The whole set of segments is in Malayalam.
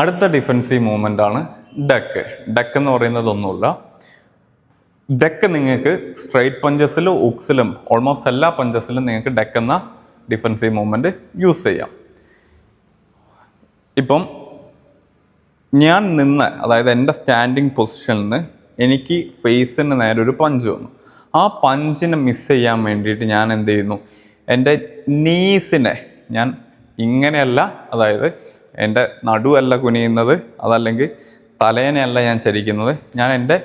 അടുത്ത ഡിഫൻസീവ് മൂവ്മെൻ്റ് ആണ് ഡക്ക്. ഡക്ക് എന്ന് പറയുന്നത് ഒന്നുമില്ല. ഡക്ക് നിങ്ങൾക്ക് സ്ട്രൈറ്റ് പഞ്ചസിലും ഉക്സിലും ഓൾമോസ്റ്റ് എല്ലാ പഞ്ചസിലും നിങ്ങൾക്ക് ഡക്ക് എന്ന ഡിഫൻസീവ് മൂവ്മെൻറ്റ് യൂസ് ചെയ്യാം. ഇപ്പം ഞാൻ നിന്ന്, അതായത് എൻ്റെ സ്റ്റാൻഡിങ് പൊസിഷനിൽ നിന്ന് എനിക്ക് ഫേസിന് നേരെ ഒരു പഞ്ച് വന്നു. ആ പഞ്ചിനെ മിസ് ചെയ്യാൻ വേണ്ടിയിട്ട് ഞാൻ എന്ത് ചെയ്യുന്നു, എൻ്റെ നീസിനെ ഞാൻ ഇങ്ങനെയല്ല, അതായത് എൻ്റെ നടുവല്ല കുനിയുന്നത്, അതല്ലെങ്കിൽ തലേനെയല്ല ഞാൻ ചരിക്കുന്നത്, ഞാൻ എൻ്റെ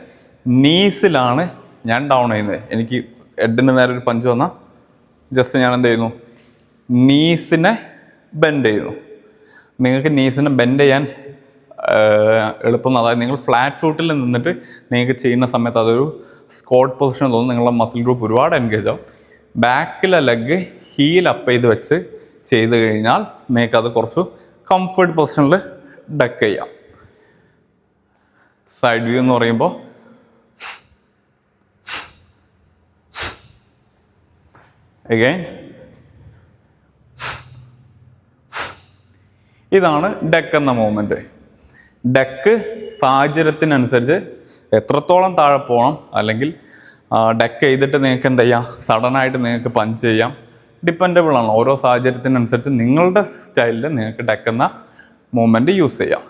നീസിലാണ് ഞാൻ ഡൗൺ ചെയ്യുന്നത്. എനിക്ക് ഹെഡിന് നേരെ ഒരു പഞ്ച് വന്നാൽ ജസ്റ്റ് ഞാൻ എന്ത് ചെയ്യുന്നു, നീസിനെ ബെൻഡ് ചെയ്യുന്നു. നിങ്ങൾക്ക് നീസിനെ ബെൻഡ് ചെയ്യാൻ എളുപ്പം, അതായത് നിങ്ങൾ ഫ്ലാറ്റ് ഫൂട്ടിൽ നിന്നിട്ട് നിങ്ങൾക്ക് ചെയ്യുന്ന സമയത്ത് അതൊരു സ്ക്വാട്ട് പൊസിഷൻ തോന്നും, നിങ്ങളുടെ മസിൽ ഗ്രൂപ്പ് ഒരുപാട് എൻഗേജ് ആവും. ബാക്കിലെ ലെഗ് ഹീൽ അപ്പ് ചെയ്ത് വെച്ച് ചെയ്ത് കഴിഞ്ഞാൽ നിങ്ങൾക്കത് കുറച്ച് കംഫർട്ട് പൊസിഷനിൽ ഡക്ക് ചെയ്യാം. സൈഡ് വ്യൂ എന്ന് പറയുമ്പോൾ അഗൈൻ ഇതാണ് ഡക്ക് എന്ന മൂവ്മെൻറ്റ്. ഡക്ക് സാഹചര്യത്തിനനുസരിച്ച് എത്രത്തോളം താഴെ പോകണം, അല്ലെങ്കിൽ ഡക്ക് ചെയ്തിട്ട് നിങ്ങൾക്ക് എന്ത് ചെയ്യാം, സഡനായിട്ട് നിങ്ങൾക്ക് പഞ്ച് ചെയ്യാം, ഡിപ്പെൻഡബിൾ ആണ്. ഓരോ സാഹചര്യത്തിനനുസരിച്ച് നിങ്ങളുടെ സ്റ്റൈലിൽ നിങ്ങൾക്ക് ഡക്ക് എന്ന മൂവ്മെൻറ്റ് യൂസ് ചെയ്യാം.